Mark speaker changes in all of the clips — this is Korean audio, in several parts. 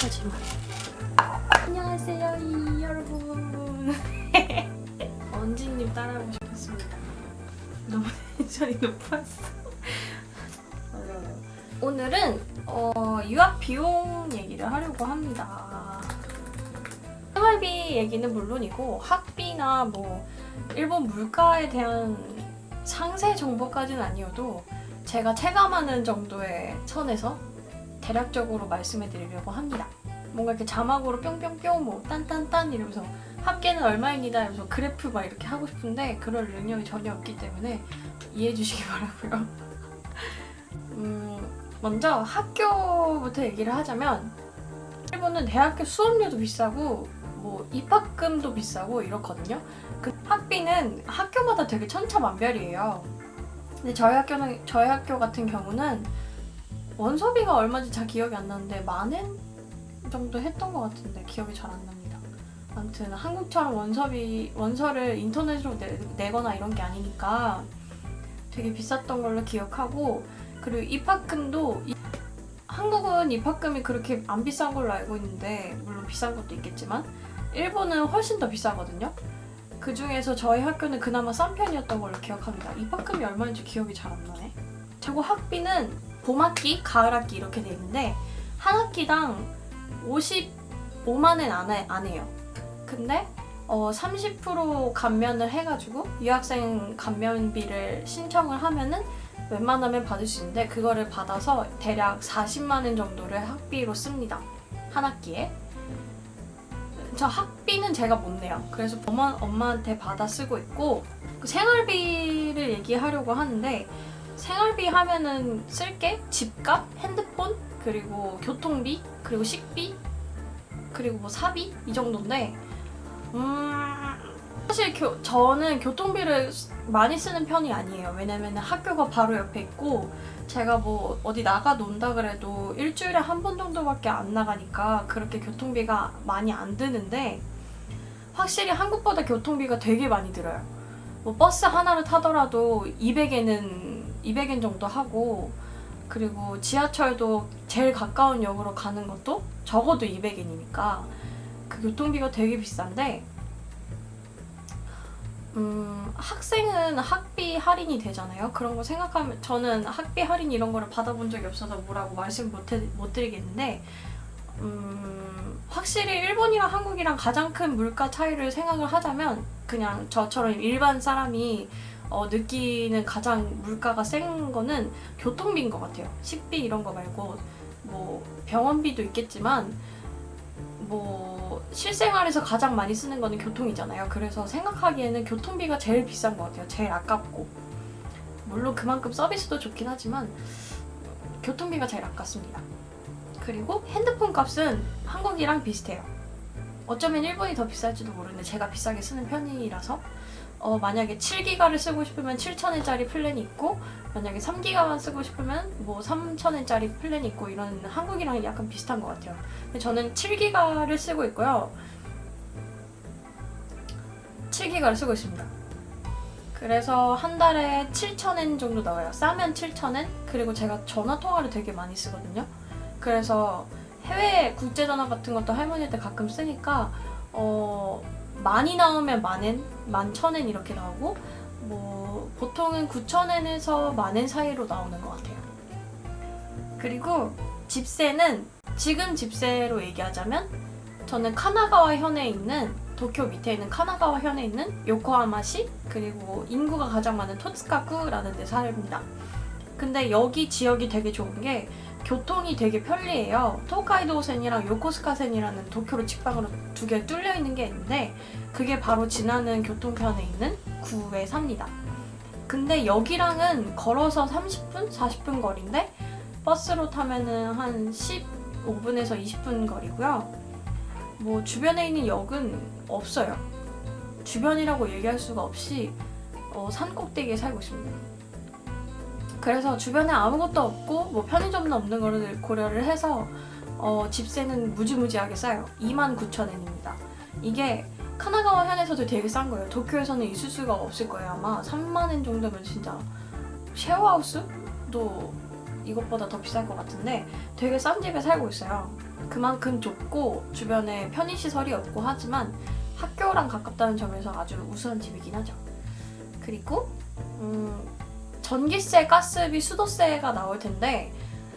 Speaker 1: 거짓말. 안녕하세요 여러분. 언지님 따라하고 싶었습니다. 너무 텐션이 높았어. 오늘은 유학 비용 얘기를 하려고 합니다. 생활비 얘기는 물론이고 학비나 뭐 일본 물가에 대한 상세 정보까지는 아니어도 제가 체감하는 정도의 선에서 대략적으로 말씀해 드리려고 합니다. 뭔가 이렇게 자막으로 뿅뿅뿅 뭐 딴딴딴 이러면서 합계는 얼마입니다 이러면서 그래프 막 이렇게 하고 싶은데 그럴 능력이 전혀 없기 때문에 이해해 주시기 바라고요. 먼저 학교부터 얘기를 하자면 일본은 대학교 수업료도 비싸고 뭐 입학금도 비싸고 이렇거든요. 그 학비는 학교마다 되게 천차만별이에요. 근데 저희 학교 같은 경우는 원서비가 얼마인지 잘 기억이 안 나는데 10,000엔 정도 했던 것 같은데 기억이 잘 안 납니다. 아무튼 한국처럼 원서를 인터넷으로 내거나 이런 게 아니니까 되게 비쌌던 걸로 기억하고, 그리고 입학금도 한국은 입학금이 그렇게 안 비싼 걸로 알고 있는데 물론 비싼 것도 있겠지만 일본은 훨씬 더 비싸거든요. 그 중에서 저희 학교는 그나마 싼 편이었던 걸로 기억합니다. 입학금이 얼마인지 기억이 잘 안 나네. 그리고 학비는 봄학기, 가을학기 이렇게 돼 있는데 한 학기당 55만 원 안 해요. 근데 30% 감면을 해가지고 유학생 감면비를 신청을 하면은 웬만하면 받을 수 있는데 그거를 받아서 대략 40만 원 정도를 학비로 씁니다. 한 학기에. 저 학비는 제가 못 내요. 그래서 엄마한테 받아 쓰고 있고, 그 생활비를 얘기하려고 하는데 생활비 하면은 쓸 게 집값, 핸드폰, 그리고 교통비, 그리고 식비, 그리고 뭐 사비 이 정도인데 사실 저는 교통비를 많이 쓰는 편이 아니에요. 왜냐면 학교가 바로 옆에 있고 제가 뭐 어디 나가 논다 그래도 일주일에 한 번 정도밖에 안 나가니까 그렇게 교통비가 많이 안 드는데 확실히 한국보다 교통비가 되게 많이 들어요. 뭐 버스 하나를 타더라도 200엔 정도 하고, 그리고 지하철도 제일 가까운 역으로 가는 것도 적어도 200엔이니까 그 교통비가 되게 비싼데 학생은 학비 할인이 되잖아요. 그런 거 생각하면 저는 학비 할인 이런 거를 받아본 적이 없어서 뭐라고 말씀 못 드리겠는데 확실히 일본이랑 한국이랑 가장 큰 물가 차이를 생각을 하자면 그냥 저처럼 일반 사람이 느끼는 가장 물가가 센 거는 교통비인 것 같아요. 식비 이런 거 말고 뭐 병원비도 있겠지만 뭐 실생활에서 가장 많이 쓰는 거는 교통이잖아요. 그래서 생각하기에는 교통비가 제일 비싼 것 같아요. 제일 아깝고, 물론 그만큼 서비스도 좋긴 하지만 교통비가 제일 아깝습니다. 그리고 핸드폰 값은 한국이랑 비슷해요. 어쩌면 일본이 더 비쌀지도 모르는데 제가 비싸게 쓰는 편이라서 만약에 7기가를 쓰고 싶으면 7,000엔짜리 플랜이 있고 만약에 3기가만 쓰고 싶으면 뭐 3,000엔짜리 플랜이 있고 이런 한국이랑 약간 비슷한 것 같아요. 근데 저는 7기가를 쓰고 있고요. 7기가를 쓰고 있습니다. 그래서 한 달에 7,000엔 정도 나와요. 싸면 7,000엔? 그리고 제가 전화 통화를 되게 많이 쓰거든요. 그래서 해외 국제전화 같은 것도 할머니한테 가끔 쓰니까 많이 나오면 10,000엔, 11,000엔 이렇게 나오고 뭐 보통은 9,000엔에서 10,000엔 사이로 나오는 것 같아요. 그리고 집세는 지금 집세로 얘기하자면 저는 카나가와 현에 있는 도쿄 밑에 있는 카나가와 현에 있는 요코하마시 그리고 인구가 가장 많은 토츠카쿠라는 데 삽니다. 근데 여기 지역이 되게 좋은 게 교통이 되게 편리해요. 토카이도센이랑 요코스카센이라는 도쿄로 직방으로 두 개 뚫려 있는 게 있는데 그게 바로 지나는 교통편에 있는 구에 삽니다. 근데 여기랑은 걸어서 30분? 40분 거리인데 버스로 타면은 한 15분에서 20분 거리고요. 뭐 주변에 있는 역은 없어요. 주변이라고 얘기할 수가 없이 산 꼭대기에 살고 있습니다. 그래서 주변에 아무것도 없고 뭐 편의점도 없는 거를 고려를 해서 집세는 무지무지하게 싸요. 29,000엔입니다. 이게 카나가와 현에서도 되게 싼 거예요. 도쿄에서는 있을 수가 없을 거예요. 아마 30,000엔 정도면 진짜 쉐어하우스도 이것보다 더 비쌀 것 같은데 되게 싼 집에 살고 있어요. 그만큼 좁고 주변에 편의시설이 없고 하지만 학교랑 가깝다는 점에서 아주 우수한 집이긴 하죠. 그리고 전기세, 가스비, 수도세가 나올 텐데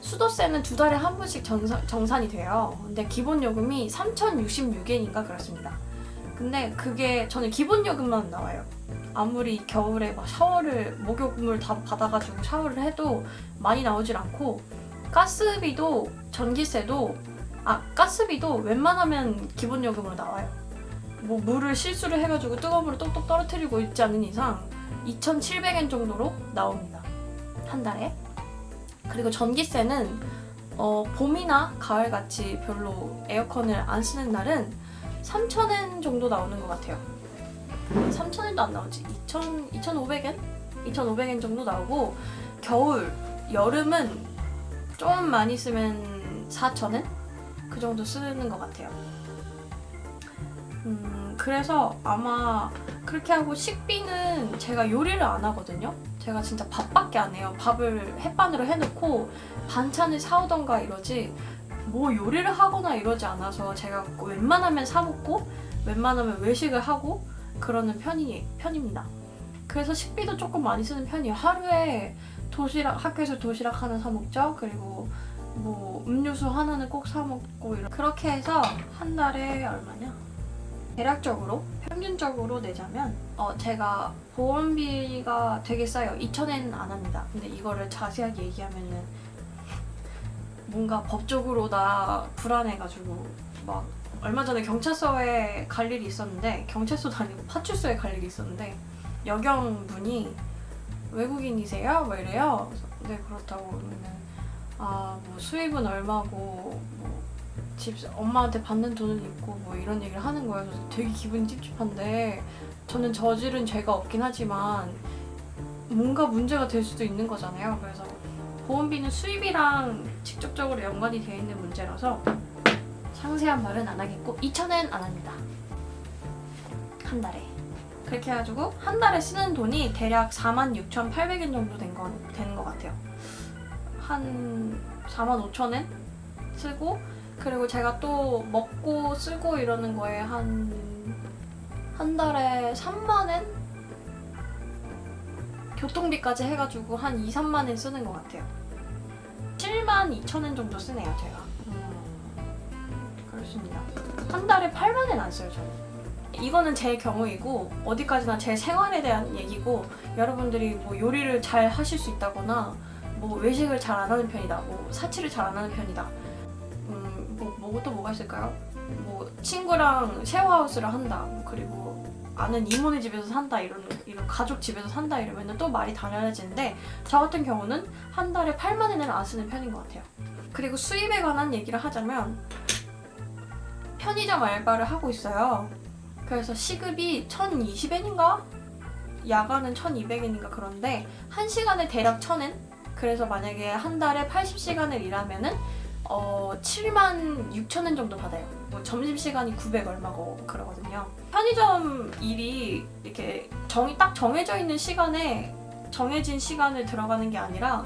Speaker 1: 수도세는 2달에 한 번씩 정산이 돼요. 근데 기본 요금이 3,066엔인가 그렇습니다. 근데 그게 저는 기본 요금만 나와요. 아무리 겨울에 막 목욕물 다 받아가지고 샤워를 해도 많이 나오질 않고 가스비도 가스비도 웬만하면 기본 요금으로 나와요. 뭐 물을 실수를 해가지고 뜨거운 물을 똑똑 떨어뜨리고 있지 않는 이상 2,700엔 정도로 나옵니다. 한 달에. 그리고 전기세는 봄이나 가을같이 별로 에어컨을 안 쓰는 날은 3,000엔 정도 나오는 것 같아요. 3,000엔도 안 나오지. 2,500엔? 2,500엔 정도 나오고 여름은 좀 많이 쓰면 4,000엔? 그 정도 쓰는 것 같아요. 그래서 아마 그렇게 하고 식비는 제가 요리를 안 하거든요. 제가 진짜 밥밖에 안 해요. 밥을 햇반으로 해놓고 반찬을 사오던가 이러지 뭐 요리를 하거나 이러지 않아서 제가 웬만하면 사 먹고 웬만하면 외식을 하고 그러는 편입니다. 그래서 식비도 조금 많이 쓰는 편이에요. 하루에 학교에서 도시락 하나 사 먹죠. 그리고 뭐 음료수 하나는 꼭 사 먹고 그렇게 해서 한 달에 얼마냐? 대략적으로 평균적으로 내자면 제가 보험비가 되게 싸요. 2,000엔 안 합니다. 근데 이거를 자세하게 얘기하면은 뭔가 법적으로 나 불안해가지고 막 얼마 전에 경찰서에 갈 일이 있었는데 경찰서도 아니고 파출소에 갈 일이 있었는데 여경분이 외국인이세요? 뭐 이래요. 그래서 네 그렇다고 그러면은 뭐 수입은 얼마고 뭐 엄마한테 받는 돈은 있고 뭐 이런 얘기를 하는 거예요. 그래서 되게 기분이 찝찝한데 저는 저지른 죄가 없긴 하지만 뭔가 문제가 될 수도 있는 거잖아요. 그래서 보험비는 수입이랑 직접적으로 연관이 되어 있는 문제라서 상세한 말은 안 하겠고 2,000엔 안 합니다. 한 달에. 그렇게 해가지고 한 달에 쓰는 돈이 대략 46,800엔 정도 되는 것 같아요. 한 45,000엔 쓰고 그리고 제가 또 먹고 쓰고 이러는 거에 한 달에 3만엔? 교통비까지 해가지고 한 2, 3만엔 쓰는 것 같아요. 72,000엔 정도 쓰네요, 제가. 그렇습니다. 한 달에 8만엔 안 써요, 저는. 이거는 제 경우이고 어디까지나 제 생활에 대한 얘기고 여러분들이 뭐 요리를 잘 하실 수 있다거나 뭐 외식을 잘 안 하는 편이다, 뭐 사치를 잘 안 하는 편이다. 또 뭐가 있을까요? 뭐 친구랑 쉐어하우스를 한다. 그리고 아는 이모네 집에서 산다. 이런 가족 집에서 산다 이러면 또 말이 달라지는데 저 같은 경우는 한 달에 8만엔을 안 쓰는 편인 것 같아요. 그리고 수입에 관한 얘기를 하자면 편의점 알바를 하고 있어요. 그래서 시급이 1,020엔인가? 야간은 1,200엔인가 그런데 1시간에 대략 1,000엔? 그래서 만약에 한 달에 80시간을 일하면은 76,000엔 정도 받아요. 뭐 점심시간이 900 얼마고 그러거든요. 편의점 일이 이렇게 딱 정해져 있는 시간에 정해진 시간을 들어가는 게 아니라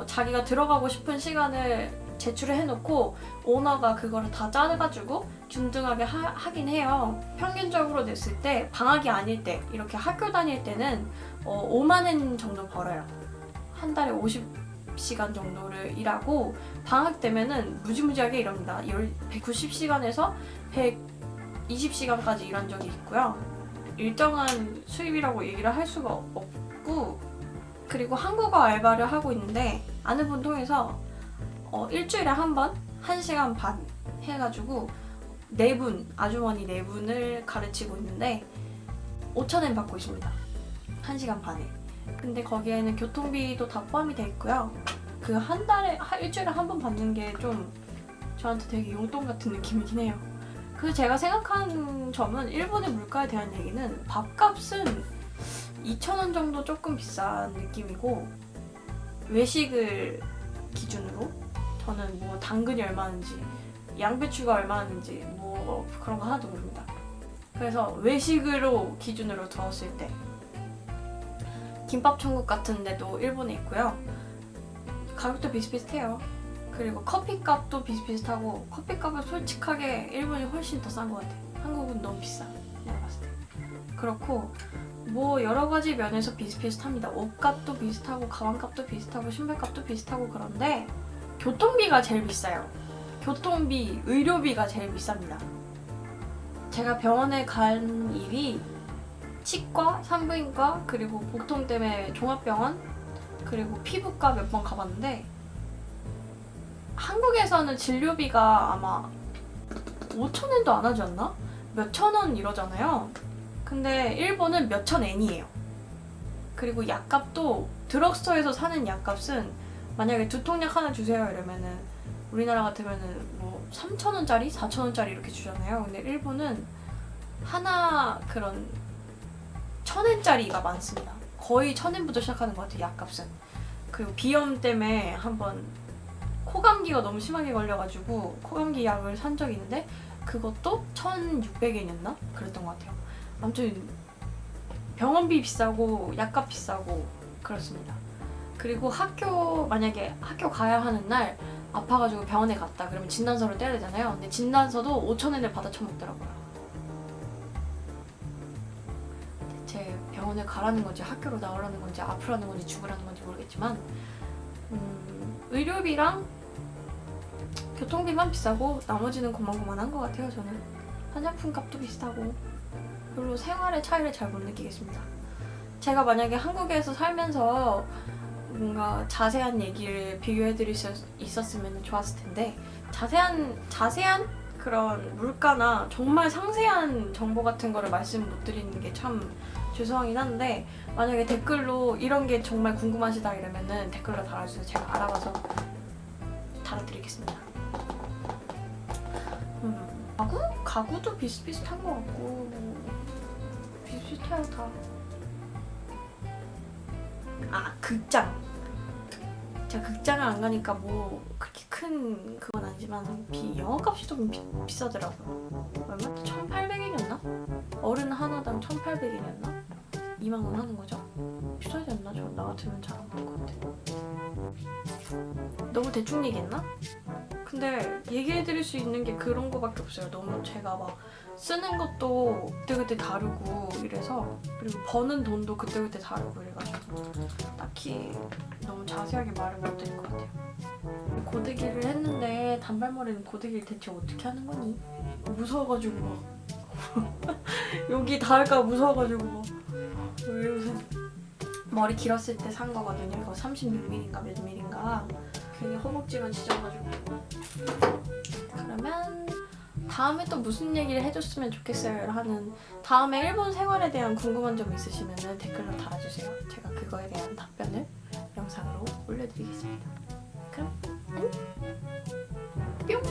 Speaker 1: 자기가 들어가고 싶은 시간을 제출을 해놓고 오너가 그거를 다 짜가지고 균등하게 하긴 해요. 평균적으로 냈을 때 방학이 아닐 때 이렇게 학교 다닐 때는 5만엔 정도 벌어요. 한 달에 50시간 정도를 일하고 방학 때면은 무지무지하게 일합니다. 190시간에서 120시간까지 일한 적이 있고요. 일정한 수입이라고 얘기를 할 수가 없고 그리고 한국어 알바를 하고 있는데 아는 분 통해서 일주일에 한 번 1시간 반 해가지고 4분, 아주머니 4분을 가르치고 있는데 5,000엔 받고 있습니다. 1시간 반에. 근데 거기에는 교통비도 다 포함이 돼 있고요. 그 일주일에 한 번 받는 게 좀 저한테 되게 용돈 같은 느낌이긴 해요. 그래서 제가 생각한 점은 일본의 물가에 대한 얘기는 밥값은 2,000원 정도 조금 비싼 느낌이고 외식을 기준으로 저는 뭐 당근이 얼마인지 양배추가 얼마인지 뭐 그런 거 하나도 모릅니다. 그래서 외식으로 기준으로 들었을 때 김밥 천국 같은 데도 일본에 있고요. 가격도 비슷비슷해요. 그리고 커피값도 비슷비슷하고 커피값은 솔직하게 일본이 훨씬 더 싼 것 같아. 한국은 너무 비싸. 내가 봤을 때. 그렇고 뭐 여러 가지 면에서 비슷비슷합니다. 옷값도 비슷하고 가방값도 비슷하고 신발값도 비슷하고 그런데 교통비가 제일 비싸요. 교통비, 의료비가 제일 비쌉니다. 제가 병원에 간 일이 치과, 산부인과, 그리고 복통 때문에 종합병원, 그리고 피부과 몇 번 가봤는데 한국에서는 진료비가 아마 5,000엔도 안 하지 않나? 몇천 원 이러잖아요. 근데 일본은 몇천 엔이에요. 그리고 약값도 드럭스토어에서 사는 약값은 만약에 두통약 하나 주세요 이러면은 우리나라 같으면은 뭐 3,000원짜리, 4,000원짜리 이렇게 주잖아요. 근데 일본은 하나 그런 1,000엔짜리가 많습니다. 거의 1,000엔부터 시작하는 것 같아요, 약값은. 그리고 비염 때문에 한번 코감기가 너무 심하게 걸려가지고 코감기 약을 산 적이 있는데 그것도 1,600엔이었나? 그랬던 것 같아요. 아무튼 병원비 비싸고 약값 비싸고 그렇습니다. 그리고 만약에 학교 가야 하는 날 아파가지고 병원에 갔다 그러면 진단서를 떼야 되잖아요. 근데 진단서도 5,000엔을 받아 처먹더라고요. 대체 병원에 가라는 건지 학교로 나오라는 건지 아프라는 건지 죽으라는 건지 모르겠지만 의료비랑 교통비만 비싸고 나머지는 고만고만한 것 같아요. 저는 화장품 값도 비슷하고 별로 생활의 차이를 잘 못 느끼겠습니다. 제가 만약에 한국에서 살면서 뭔가 자세한 얘기를 비교해드릴 수 있었으면 좋았을 텐데 자세한 그런 물가나 정말 상세한 정보 같은 거를 말씀 못 드리는 게 참 죄송하긴 한데 만약에 댓글로 이런 게 정말 궁금하시다 이러면은 댓글로 달아주세요. 제가 알아봐서 달아드리겠습니다. 가구도 비슷비슷한 것 같고 비슷비슷해요 다. 극장. 제가 극장을 안 가니까 뭐 그렇게 큰 그건 아니지만 영화값이 좀 비싸더라고요. 얼마였지? 1,800엔이었나? 어른 하나당 1,800엔이었나? 2만 원 하는 거죠? 비싸지 않나? 나 같으면 잘 안 볼 것 같아. 너무 대충 얘기했나? 근데 얘기해드릴 수 있는 게 그런 거밖에 없어요. 너무 제가 막 쓰는 것도 그때그때 다르고 이래서 그리고 버는 돈도 그때그때 다르고 이래가지고 딱히 너무 자세하게 말을 못 드릴 것 같아요. 고데기를 했는데 단발머리는 고데기를 대체 어떻게 하는 거니? 무서워가지고 막 여기 닿을까 무서워가지고 막 왜 요새 머리 길었을 때 산 거거든요. 이거 36mm인가 몇 mm인가 괜히 허벅지만 찢어가지고. 그러면 다음에 또 무슨 얘기를 해줬으면 좋겠어요 하는 다음에 일본 생활에 대한 궁금한 점 있으시면 댓글로 달아주세요. 제가 그거에 대한 답변을 영상으로 올려드리겠습니다. 그럼 안녕! 뿅!